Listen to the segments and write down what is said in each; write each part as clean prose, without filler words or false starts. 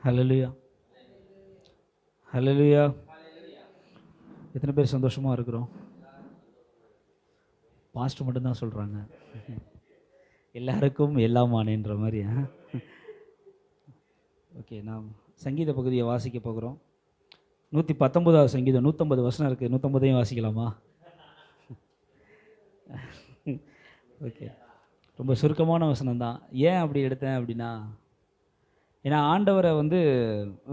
ஹல்லேலூயா, ஹல்லேலூயா. எத்தனை பேர் சந்தோஷமாக இருக்கிறோம்? பாஸ்டர் மட்டும்தான் சொல்கிறாங்க, எல்லாருக்கும் எல்லாமானேன்ற மாதிரி. ஓகே, நாம் சங்கீத பகுதியை வாசிக்க போகிறோம். 119வது சங்கீதம், 150 வசனம் இருக்குது. 150ஐயும் வாசிக்கலாமா? ஓகே, ரொம்ப சுருக்கமான வசனம் தான். ஏன் அப்படி எடுத்தேன் அப்படின்னா, ஏன்னா ஆண்டவரை வந்து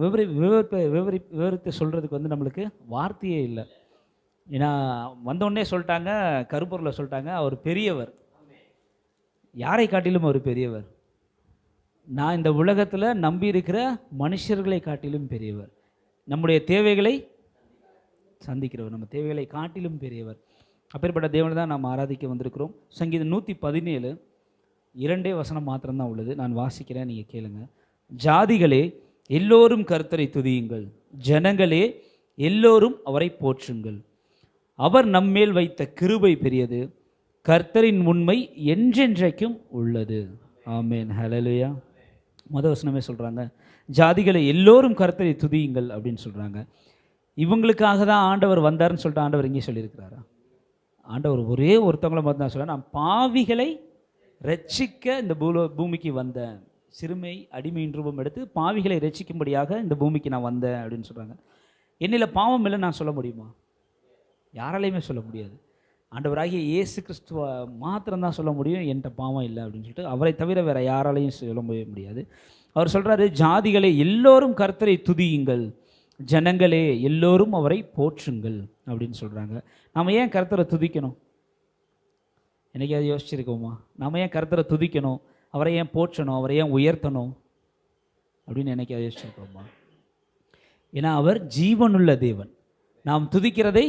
விவரித்து சொல்கிறதுக்கு வந்து நம்மளுக்கு வார்த்தையே இல்லை. ஏன்னா வந்தோடனே சொல்லிட்டாங்க, கருப்பொருளை சொல்லிட்டாங்க, அவர் பெரியவர், யாரை காட்டிலும் அவர் பெரியவர். நான் இந்த உலகத்தில் நம்பி இருக்கிற மனுஷர்களை காட்டிலும் பெரியவர், நம்முடைய தேவைகளை சந்திக்கிறவர், நம்ம தேவைகளை காட்டிலும் பெரியவர். அப்பேற்பட்ட தேவனை தான் நாம் ஆராதிக்க வந்திருக்கிறோம். சங்கீதம் 117 2 வசனம் மாத்திரம்தான் உள்ளது. நான் வாசிக்கிறேன், நீங்கள் கேளுங்க. ஜாதிகளே எல்லோரும் கர்த்தரை துதியுங்கள், ஜனங்களே எல்லோரும் அவரை போற்றுங்கள். அவர் நம்மேல் வைத்த கிருபை பெரியது, கர்த்தரின் உண்மை என்றென்றைக்கும் உள்ளது. ஆமேன், ஹல்லேலூயா. வசனமே சொல்கிறாங்க, ஜாதிகளை எல்லோரும் கர்த்தரை துதியுங்கள் அப்படின்னு சொல்கிறாங்க. இவங்களுக்காக தான் ஆண்டவர் வந்தார்னு சொல்லிட்டு ஆண்டவர் இங்கே சொல்லியிருக்கிறாரா? ஆண்டவர் ஒரே ஒருத்தவங்களை மட்டும் தான் சொல்கிறார், நான் பாவிகளை ரட்சிக்க இந்த பூமிக்கு வந்தேன், சிறுமை அடிமையின் ரூபம் எடுத்து பாவிகளை ரட்சிக்கும்படியாக இந்த பூமிக்கு நான் வந்தேன் அப்படின்னு சொல்கிறாங்க. என்னில் பாவம் இல்லை நான் சொல்ல முடியுமா? யாராலையுமே சொல்ல முடியாது. ஆண்டவராகிய இயேசு கிறிஸ்துவ மாத்திரம்தான் சொல்ல முடியும், என்கிட்ட பாவம் இல்லை அப்படின்னு சொல்லிட்டு. அவரை தவிர வேறு யாராலையும் சொல்ல முடியாது. அவர் சொல்கிறாரு, ஜாதிகளை எல்லோரும் கர்த்தரை துதியுங்கள், ஜனங்களே எல்லோரும் அவரை போற்றுங்கள் அப்படின்னு சொல்கிறாங்க. நாம் ஏன் கர்த்தரை துதிக்கணும்? என்னைக்காவது யோசிச்சிருக்கோமா? நாம் ஏன் கர்த்தரை துதிக்கணும், அவரை ஏன் போற்றணும், அவரை ஏன் உயர்த்தணும் அப்படின்னு என்னைக்காவது யோசிச்சிருக்கோமா? ஏன்னா அவர் ஜீவனுள்ள தேவன், நாம் துதிக்கிறதை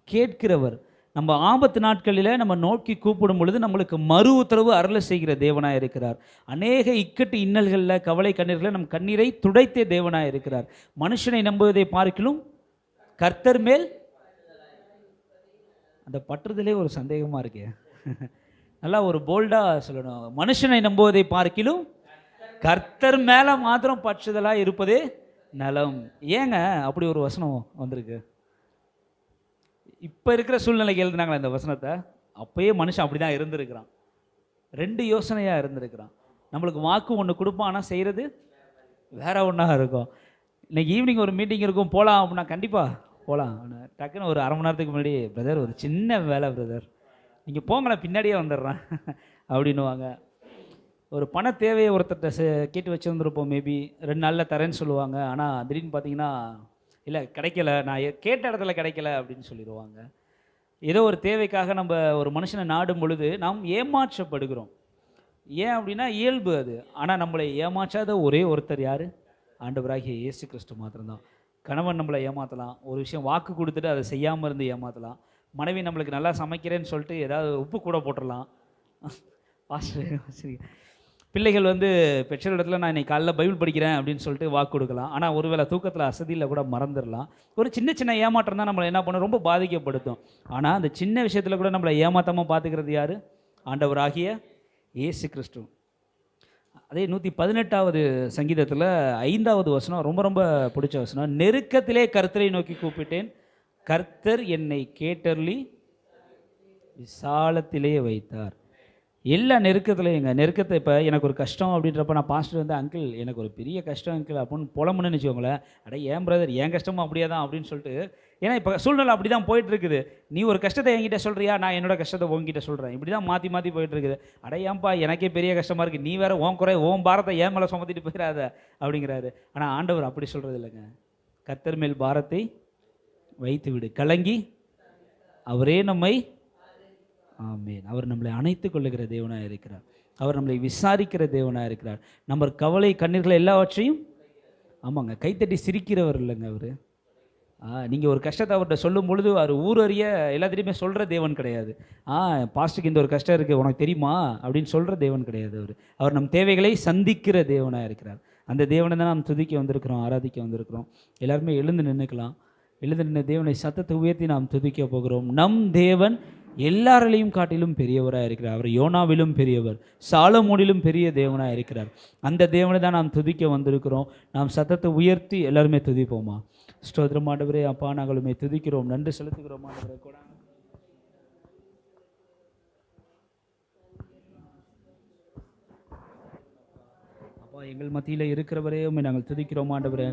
கேட்கிறவர். நம்ம ஆபத்து நாட்களில் நம்ம நோக்கி கூப்பிடும் பொழுது நம்மளுக்கு மறு உத்தரவு அருளை செய்கிற தேவனாக இருக்கிறார். அநேக இக்கட்டு இன்னல்களில் கவலை கண்ணீர்களில் நம் கண்ணீரை துடைத்தே தேவனாக இருக்கிறார். மனுஷனை நம்புவதை பார்க்கிலும் கர்த்தர் மேல் அந்த பற்றுதலே ஒரு சந்தேகமாக இருக்கே. நல்லா ஒரு போல்டாக சொல்லணும், மனுஷனை நம்புவதை பார்க்கிலும் கர்த்தர் மேலே மாத்திரம் பற்றுதலாக இருப்பதே நலம். ஏங்க அப்படி ஒரு வசனம் வந்திருக்கு? இப்போ இருக்கிற சூழ்நிலைக்கு எழுதுனாங்களா இந்த வசனத்தை? அப்போயே மனுஷன் அப்படி தான் இருந்திருக்கிறான், 2 யோசனையாக இருந்திருக்கிறான். நம்மளுக்கு வாக்கு ஒன்று கொடுப்பான், ஆனால் செய்கிறது வேற ஒன்றா இருக்கும். இன்றைக்கி ஈவினிங் ஒரு மீட்டிங் இருக்கும், போகலாம் அப்படின்னா கண்டிப்பாக போகலாம். டக்குன்னு ஒரு 1/2 மணி நேரத்துக்கு முன்னாடி, பிரதர் ஒரு சின்ன வேலை பிரதர், நீங்கள் போங்களேன் பின்னாடியே வந்துடுறேன் அப்படின்னுவாங்க. ஒரு பண தேவையை ஒருத்தர்கிட்ட கேட்டு வச்சுருந்துருப்போம், மேபி 2 நாளில் தரேன்னு சொல்லுவாங்க. ஆனால் திடீர்னு பார்த்தீங்கன்னா இல்லை கிடைக்கல, நான் கேட்ட இடத்துல கிடைக்கல அப்படின்னு சொல்லிடுவாங்க. ஏதோ ஒரு தேவைக்காக நம்ம ஒரு மனுஷனை நாடும் பொழுது நாம் ஏமாற்றப்படுகிறோம். ஏன் அப்படின்னா இயல்பு அது. ஆனால் நம்மளை ஏமாற்றாத ஒரே ஒருத்தர் யார்? ஆண்டவராகிய இயேசு கிறிஸ்து மாத்திரம்தான். கணவன் நம்மளை ஏமாற்றலாம், ஒரு விஷயம் வாக்கு கொடுத்துட்டு அதை செய்யாமல் இருந்து ஏமாற்றலாம். மனைவி நம்மளுக்கு நல்லா சமைக்கிறேன்னு சொல்லிட்டு ஏதாவது உப்பு கூட போட்டுடலாம். சரி, பிள்ளைகள் வந்து பெற்றோரிடத்தில் நான் இன்னைக்கு காலையில் பைபிள் படிக்கிறேன் அப்படின்னு சொல்லிட்டு வாக்கு கொடுக்கலாம். ஆனால் ஒருவேளை தூக்கத்தில் அசதியில் கூட மறந்துடலாம். ஒரு சின்ன சின்ன ஏமாற்றம் தான் நம்மளை என்ன பண்ண ரொம்ப பாதிக்கப்படுத்தும். ஆனால் அந்த சின்ன விஷயத்தில் கூட நம்மளை ஏமாற்றாமல் பார்த்துக்கிறது யார்? ஆண்டவராகிய இயேசு கிறிஸ்து. அதே 118வது சங்கீதத்தில் 5வது வசனம் ரொம்ப ரொம்ப பிடிச்ச வசனம். நெருக்கத்திலே கர்த்தரை நோக்கி கூப்பிட்டேன், கர்த்தர் என்னை கேட்டருளி விசாலத்திலே வைத்தார். எல்லா நெருக்கத்துலையும் நெருக்கத்தை, இப்போ எனக்கு ஒரு கஷ்டம் அப்படின்றப்ப நான் பாஸ்டர் வந்து, அங்கிள் எனக்கு ஒரு பெரிய கஷ்டம் அங்கிள் அப்படின்னு புலம்புன்னு வச்சுக்கோங்களேன். ஏன் பிரதர் என் கஷ்டமும் அப்படியே தான் அப்படின்னு சொல்லிட்டு, ஏன்னா இப்போ சூழ்நிலை அப்படி தான் போயிட்டுருக்குது. நீ ஒரு கஷ்டத்தை என்கிட்ட சொல்கிறியா, நான் என்னோட கஷ்டத்தை உங்ககிட்ட சொல்கிறேன், இப்படி தான் மாற்றி மாற்றி போயிட்டுருக்குது. ஏன்பா எனக்கே பெரிய கஷ்டமாக இருக்குது, நீ வேறு ஓன் பாரத்தை ஏன் மேலே சுமத்திட்டு போயிடாத அப்படிங்கிறாரு. ஆனால் ஆண்டவர் அப்படி சொல்கிறது இல்லைங்க. கர்த்தர் மேல் பாரத்தை வைத்து விடு, கலங்கி அவரே நம்மை, ஆமேன், அவர் நம்மளை அணைத்து கொள்ளுகிற தேவனாக இருக்கிறார். அவர் நம்மளை விசாரிக்கிற தேவனாக இருக்கிறார். நம்ம கவலை கண்ணீர்களை எல்லாவற்றையும், ஆமாங்க, கைத்தட்டி சிரிக்கிறவர் இல்லைங்க அவர். நீங்கள் ஒரு கஷ்டத்தை அவர்கிட்ட சொல்லும் பொழுது அவர் ஊரறிய எல்லாத்திலையுமே சொல்கிற தேவன் கிடையாது. பாஸ்ட்டுக்கு இந்த ஒரு கஷ்டம் இருக்குது உனக்கு தெரியுமா அப்படின்னு சொல்கிற தேவன் கிடையாது. அவர் நம் தேவைகளை சந்திக்கிற தேவனாக இருக்கிறார். அந்த தேவனை தான் நாம் துதிக்க வந்திருக்கிறோம், ஆராதிக்க வந்திருக்கிறோம். எல்லாருமே எழுந்து நின்றுக்கலாம். எழுந்து நின்று தேவனை சத்தத்தை உயர்த்தி நாம் துதிக்க போகிறோம். நம் தேவன் எல்லாரிலையும் காட்டிலும் பெரியவராக இருக்கிறார். அவர் யோனாவிலும் பெரியவர், சாலமோனிலும் பெரிய தேவனாக இருக்கிறார். அந்த தேவனை தான் நாம் துதிக்க வந்திருக்கிறோம். நாம் சத்தத்தை உயர்த்தி எல்லாருமே துதிப்போமா? ஸ்தோத்திரம் ஆண்டவரே. அப்பா, நாங்களுமே துதிக்கிறோம், நன்றி செலுத்துகிறோம் ஆண்டவரே. கூட எங்கள் மத்தியில் இருக்கிறவரே உண்மை நாங்கள் துதிக்கிறோம் ஆண்டவரே.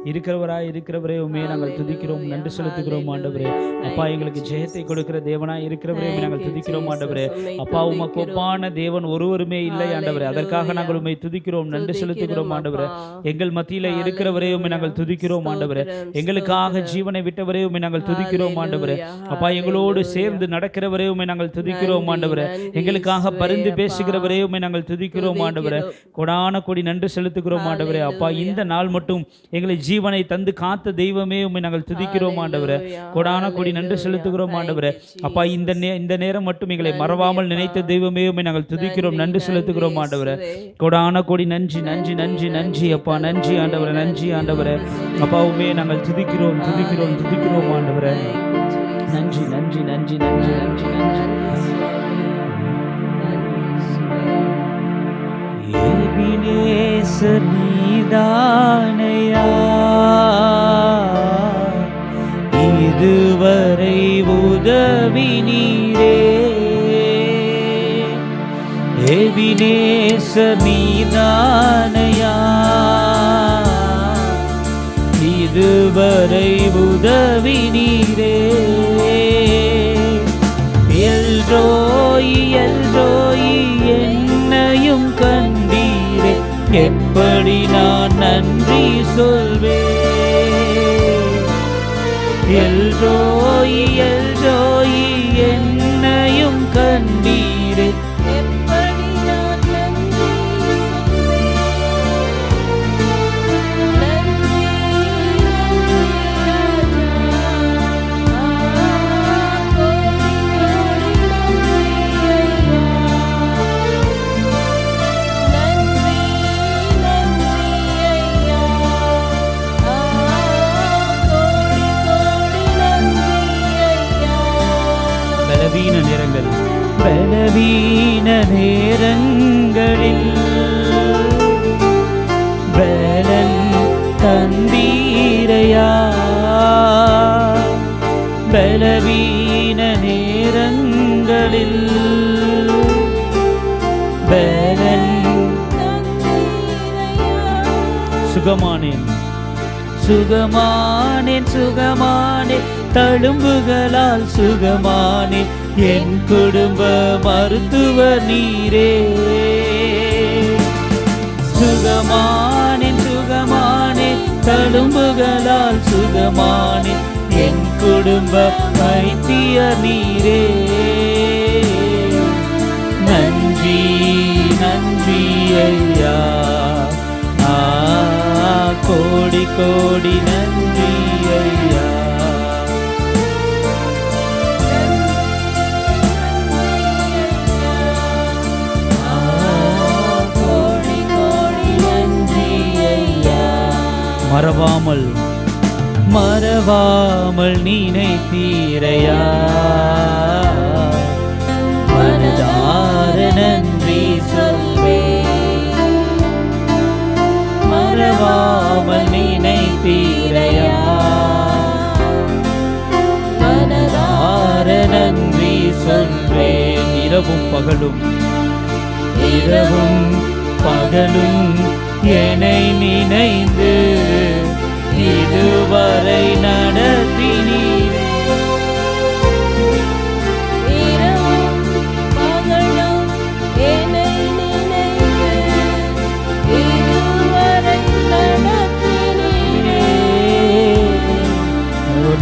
இருக்கிறவரே உண்மையை நாங்கள் துதிக்கிறோம், நன்றி செலுத்துகிறோம் ஆண்டவரே. அப்பா, எங்களுக்கு ஜெயத்தை கொடுக்கிற தேவனாய் இருக்கிறவரே உண்மை நாங்கள் துதிக்கிறோம் ஆண்டவரே. அப்பா, உமக்கு ஒப்பான தேவன் ஒருவருமே இல்லை ஆண்டவரே. அதற்காக நாங்கள் உண்மை துதிக்கிறோம், நன்றி செலுத்துகிறோம் ஆண்டவரே. எங்கள் மத்தியில் இருக்கிறவரே உண்மை நாங்கள் துதிக்கிறோம் ஆண்டவரே. எங்களுக்காக ஜீவனை விட்டவரே உண்மை நாங்கள் துதிக்கிறோம் ஆண்டவரே. அப்பா, எங்களோடு சேர்ந்து நடக்கிறவரே உண்மை நாங்கள் துதிக்கிறோம் ஆண்டவரே. எங்களுக்காக பரிந்து பேசுகிறவரே உண்மை நாங்கள் துதிக்கிறோம் ஆண்டவரே. கொடான கொடி நன்றி செலுத்துகிறோம் ஆண்டவரே. அப்பா, இந்த நாள் மட்டும் எங்களை ஜீவனை தந்து காத்த தெய்வமே உம்மை நாங்கள் துதிக்கிறோம் ஆண்டவரே. கொடான கொடி நன்றி செலுத்துகிறோம் ஆண்டவரே. அப்பா, இந்த நேரம் மட்டும் எங்களை மறவாமல் நினைத்த தெய்வமே உம்மை நாங்கள் துதிக்கிறோம், நன்றி செலுத்துகிறோம் ஆண்டவரே. கொடான கொடி நன்றி நன்றி நன்றி நன்றி அப்பா, நன்றி ஆண்டவரே, நன்றி ஆண்டவரே. அப்பா, உம்மை நாங்கள் துதிக்கிறோம் துதிக்கிறோம் துதிக்கிறோம் ஆண்டவரே. நன்றி நன்றி நன்றி நன்றி நன்றி நன்றி. எபினேசர் நீதானையா, இதுவரை உதவி நீரே. எபினேசர் நீதானையா, இதுவரை உதவி நீரே. எல்ரோயி எல்ரோயி என்னையும் கண்டீரே, எப்படி நான் நன்றி சொல்வேன். எல்ரோயி எல்ரோயி என்னையும் கண்டீரே, எப்படி நான் நன்றி பலவீன நேரங்களில் பலன் தந்தீரையா. பலவீன நேரங்களில் பலன் சுகமானேன் சுகமானேன் சுகமானேன், தழும்புகளால் சுகமானேன். என் குடும்ப மருத்துவர் நீரே. சுகமானேன் சுகமானேன், தழும்புகளால் சுகமானேன். என் குடும்ப வைத்தியர் நீரே. நன்றி நன்றி ஐயா, கோடி கோடி நன்றி ஐயா. மறவாமல் மறவாமல் நினைத்தீரையா, மனதார நன்றி சொல்வேன். மறவாமல் நினைத்தீரையா, மனதார நன்றி சொல்வேன். இரவும் பகலும் இரவும் பகலும் என்னை நினைந்து இதுவரை நடத்தினீரே. இரவும் பகலும் என்னை நினைந்து இதுவரை நடத்தினீரே.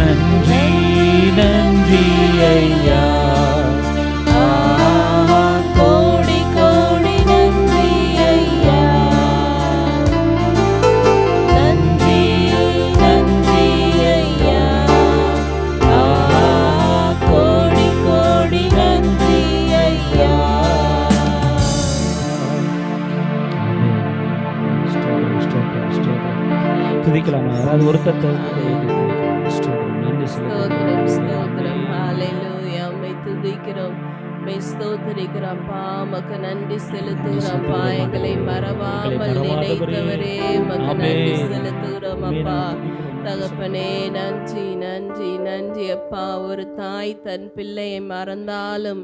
நன்றி நன்றி ஐயா, துதிக்கலாமா? யாராவது ஒருத்தர் துதிக்கிறோம், மை ஸ்தோத்திரிக்கிறோம்ப்பா. உமக்கு நன்றி செலுத்துகிறோம்ப்பா. எங்களை மறவாமல் நினைத்தவரே உமக்கு நன்றி செலுத்துகிறோம் அப்பா. தகப்பனே நன்றி நன்றி நன்றி அப்பா. ஒரு தாய் தன் பிள்ளையை மறந்தாலும்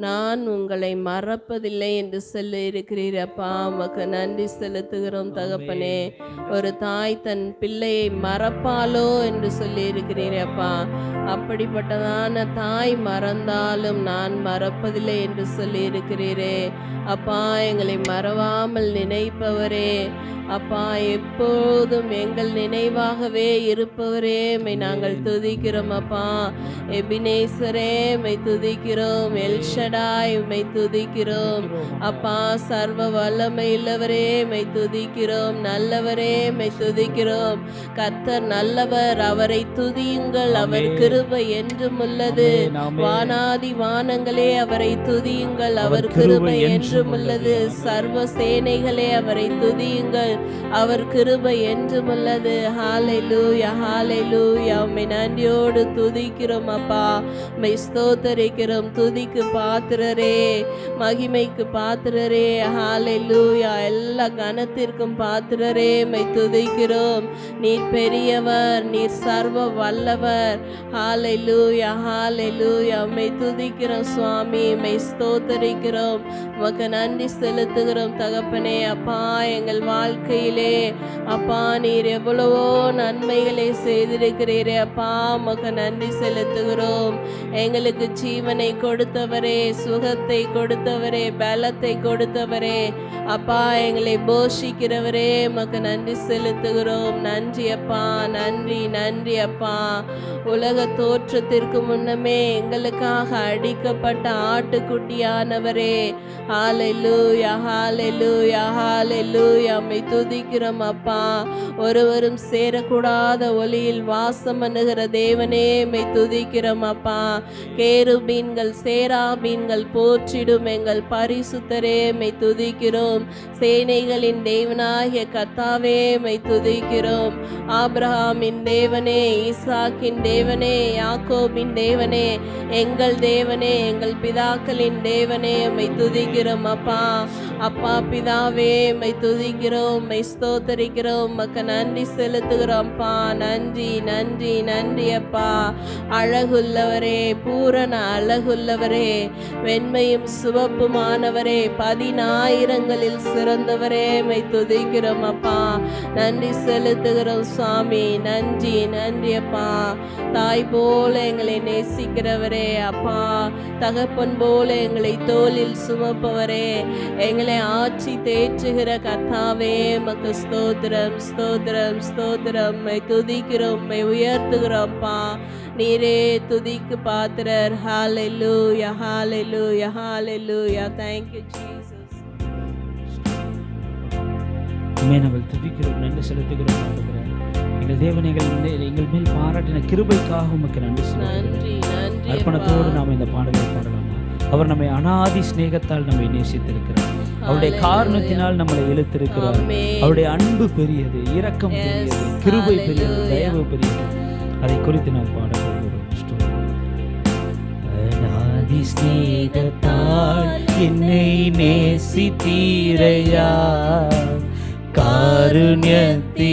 நான் உங்களை மறப்பதில்லை என்று சொல்லி இருக்கிறீர் அப்பா. உமக்கு நன்றி செலுத்துகிறோம் தகப்பனே. ஒரு தாய் தன் பிள்ளையை மறப்பாளோ என்று சொல்லி இருக்கிறீர் அப்பா. அப்படிப்பட்டதான தாய் மறந்தாலும் நான் மறப்பதில்லை என்று சொல்லி இருக்கிறீரே அப்பா. எங்களை மறவாமல் நினைப்பவரே அப்பா, எப்போதும் எங்கள் நினைவாகவே இருப்பவரே மை நாங்கள் துதிக்கிறோம் அப்பா. எபினேசரே மை துதிக்கிறோம், எல்ஷடாய் மை துதிக்கிறோம் அப்பா. சர்வ வல்லமை உள்ளவரே மை துதிக்கிறோம், நல்லவரே மை துதிக்கிறோம். கர்த்தர் நல்லவர், அவரை துதியுங்கள், அவர் கிருபை என்றும் உள்ளது. வானாதி வானங்களே அவரை துதியுங்கள், அவர் கிருபை என்றும் உள்ளது. சர்வ சேனைகளே அவரை துதியுங்கள், அவர் கிருபை என்றும் உள்ளது. ஹalleluya ஹalleluya. உம்மை நன்றியோடு துதிக்கிறோம் அப்பா, உம்மை ஸ்தோத்திரிக்கிறோம். துதிக்கு பாத்திரரே, மகிமைக்கு பாத்திரரே, ஹalleluya. எல்லா கனத்திற்கும் பாத்திரரே உம்மை துதிக்கிறோம். நீர் பெரியவர், நீர் சர்வ வல்லவர். ஹalleluya ஹalleluya. உம்மை துதிக்கிறோம் சுவாமி, உம்மை ஸ்தோத்திரிக்கிறோம். உமக்கு நன்றி செலுத்துகிறோம் தகப்பனே. அப்பா, எங்கள் வாழ்க்கையிலே அப்பா நீர் எவ்வளவோ நன்மைகளை செய்திருக்கிறீரே அப்பா. உமக்கு நன்றி செலுத்துகிறோம். எங்களுக்கு ஜீவனை கொடுத்தவரே, சுகத்தை கொடுத்தவரே, பலத்தை கொடுத்தவரே அப்பா, எங்களை போஷிக்கிறவரே உமக்கு நன்றி செலுத்துகிறோம். நன்றி அப்பா, நன்றி நன்றி அப்பா. உலக தோற்றத்திற்கு முன்னமே எங்களுக்காக அடிக்கப்பட்ட ஆட்டுக்குட்டியானவரே, ஹalleluya ஹalleluya ஹalleluya. உம்மை துதிக்கிறோம் அப்பா. ஒருவரும் சேரக்கூடாத ஒளியில் வாசம் பண்ணுகிற தேவனே உம்மை துதிக்கிறோம் அப்பா. கேருபீன்கள் சேராபீன்கள் போற்றிடும் எங்கள் பரிசுத்தரே உம்மை துதிக்கிறோம். சேனைகளின் தேவனாகிய கர்த்தாவே உம்மை துதிக்கிறோம். ஆபிரகாமின் தேவனே, ஈசாக்கின் தேவனே, யாக்கோபின் தேவனே, எங்கள் தேவனே, எங்கள் பிதாக்களின் தேவனே உம்மை துதிக்கிறோம் அப்பா. அப்பா பிதாவே உம்மை துதிக்கிறோம், உம்மை ஸ்தோத்திரிக்கிறோம். உமக்கு நன்றி செலுத்துகிறோம்ப்பா. நன்றி நன்றி நன்றி அப்பா. அழகுள்ளவரே, பூரண அழகுள்ளவரே, வெண்மையும் சிவப்புமானவரே, 10,000களில் சிறந்தவரே உம்மை துதிக்கிறோம் அப்பா. நன்றி செலுத்துகிறோம் சுவாமி. நன்றி நன்றி அப்பா. தாய் போல எங்களை நேசிக்கிறவரே அப்பா, தகப்பன் போல எங்களை தோளில் சுமப்பவரே, எங்களை ஆட்சி தேற்றுகிற கர்த்தாவே உமக்கு ஸ்தோத்திரம் ஸ்தோத்திரம் ஸ்தோத்திரம். உம்மை துதிக்கிறோம், உம்மை உயர்த்துகிறோம்ப்பா. நீரே துதிக்கு பாத்திரர். ஹalleluya ஹalleluya ஹalleluya. Thank you Jesus. நாங்கள் துதிக்கிறோம், நன்றி செலுத்துகிறோம் ஆண்டவரே. எங்கள் தேவனே, எங்கள் மேல் பாராட்டின கிருபைக்காக உமக்கு நன்றி நன்றி நன்றி. அர்ப்பணத்தோடு நாம் இந்த பாடலை பாடலாமா? அவர் நம்மை அனாதி சிநேகத்தால் நம்மை நேசித்திருக்கிறார். அவருடைய காரணத்தினால் நம்மளை இழுத்திருக்கிறார். அவருடைய அன்பு பெரியது, இரக்கம் பெரியது, கிருபை பெரியது, தயவு பெரியது. அதை குறித்து நாம் பாட போகிறோம். அனாதி சிநேகத்தால் என்னை நேசித்தீரையா, காருண்யத்தினால்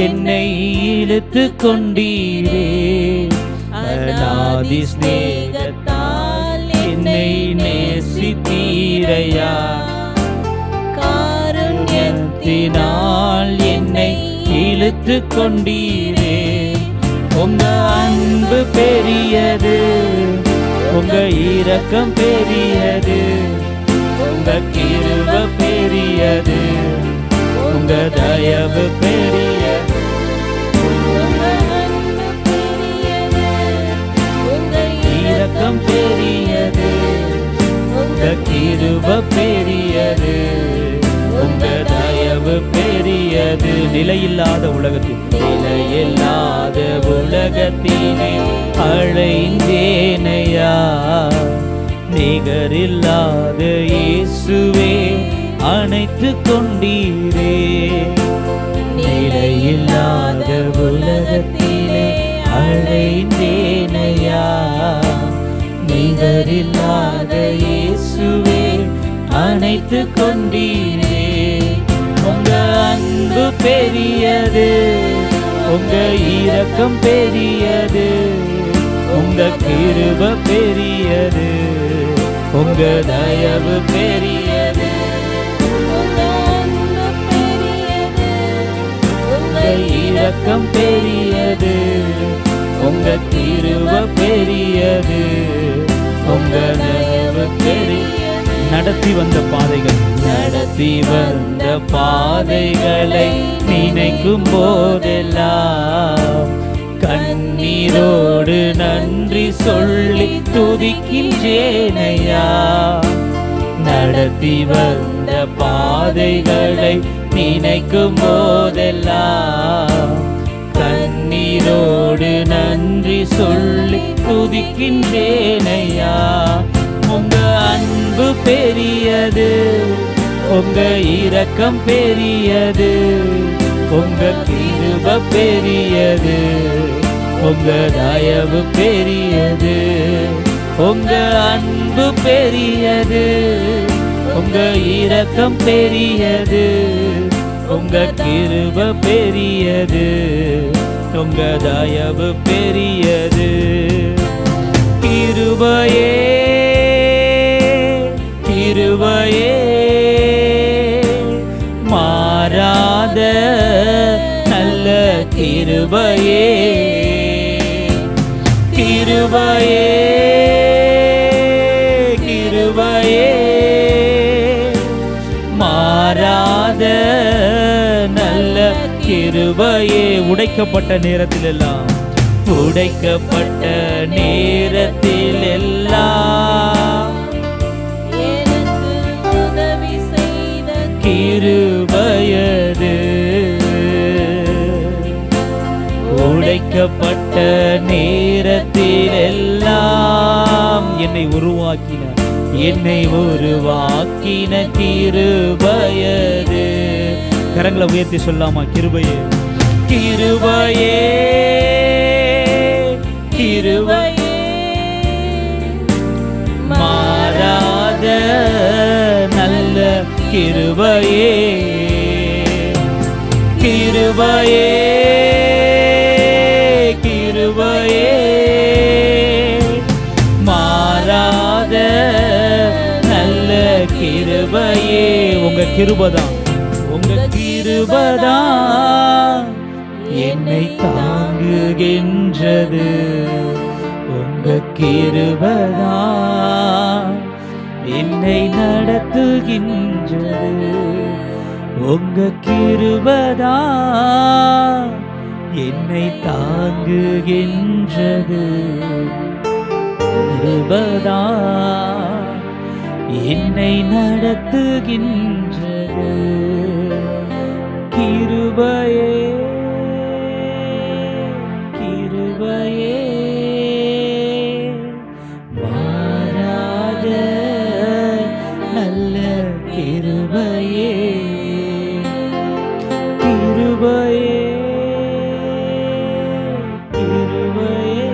என்னை இழுத்து கொண்டீரே. அநாதி ஸ்நேகத்தால் என்னை நேசித்தீரையா, காருண்யத்தினால் என்னை இழுத்து கொண்டீரே. உங்க அன்பு பெரியது, உங்க இரக்கம் பெரியது, உங்க கிருபை பெரியது, உங்க தயவு பெரியது. இரக்கம் பெரியது, உங்க கிருபை பெரியது, உங்க தயவு பெரியது. நிலையில்லாத உலகத்தில், நிலையில்லாத உலகத்தினை அழைந்தேனையா, நிகரில்லாத இயேசுவே அணைத்து கொண்டீரே. நிலையில்லாத உலகத்திலே அழைந்தேனையா, நிகரில்லாத அழைத்து கொண்டீரே. உங்க அன்பு பெரியது, உங்க இரக்கம் பெரியது, உங்க கிருபை பெரியது, உங்க தயவு பெரியது. உங்க அன்பு பெரியது, உங்க இரக்கம் பெரியது, உங்க கிருபை பெரியது, உங்க தயவு பெரியது. நடத்தி வந்த பாதைகளை நினைக்கும் போதெல்லாம் கண்ணீரோடு நன்றி சொல்லி துதிக்கின்றேனையா. நடத்தி வந்த பாதைகளை நினைக்கும் போதெல்லாம் கண்ணீரோடு நன்றி சொல்லி துதிக்கின்றேனையா. உங்க அன்பு பெரியது, உங்க இரக்கம் பெரியது, உங்க கிருபை பெரியது, உங்க தயவு பெரியது. உங்க அன்பு பெரியது, உங்க இரக்கம் பெரியது, உங்க கிருபை பெரியது, உங்க தயவு பெரியது. கிருபையே கிருபையே மாறாத நல்ல கிருபையே. கிருபையே கிருபையே மாறாத நல்ல கிருபையே. உடைக்கப்பட்ட நேரத்திலெல்லாம், உடைக்கப்பட்ட நேரத்திலெல்லாம் எனக்கு உதவி செய்த கிருபையது. உடைக்கப்பட்ட நேரத்திலெல்லாம் என்னை உருவாக்கின கிருபையது. கரங்களை உயர்த்தி சொல்லாமா? கிருபையே கிருபையே கிருபையே மாறாத நல்ல கிருபையே. கிருபையே கிருபையே மாறாத நல்ல கிருபையே. உங்க கிருபைதான், உங்க கிருபைதான் என்னை தாங்குகின்றது. உங்க கிருபைதான் என்னை நடத்துகின்றது. உங்க கிருபைதான் என்னை தாங்குகின்றது. கிருபைதான் என்னை நடத்துகின்றது. கிருபையே கிருபையே மாறாத நல்ல கிருபையே. கிருபையே கிருபையே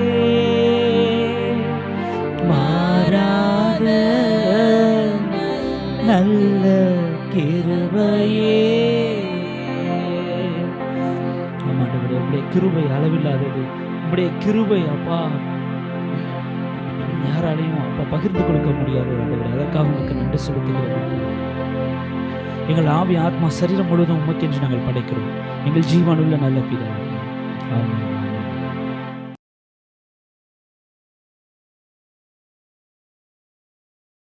மாறாத நல்ல கிருபையே. ஆமாண்டவரே, உம்முடைய கிருபை அளவில்லாதது. உம்முடைய கிருபை அப்பா யாராலையும் அப்பா பகிர்ந்து கொடுக்க முடியாது ஆண்டவரே. அதற்காக உங்களுக்கு நன்றி செலுத்துகிறோம். எங்கள் ஆவி ஆத்மா சரீரம் முழுவதும் உமக்கென்று நாங்கள் படைக்கிறோம். எங்கள் ஜீவனுள்ள நல்ல பிதாவே. ஆமென்.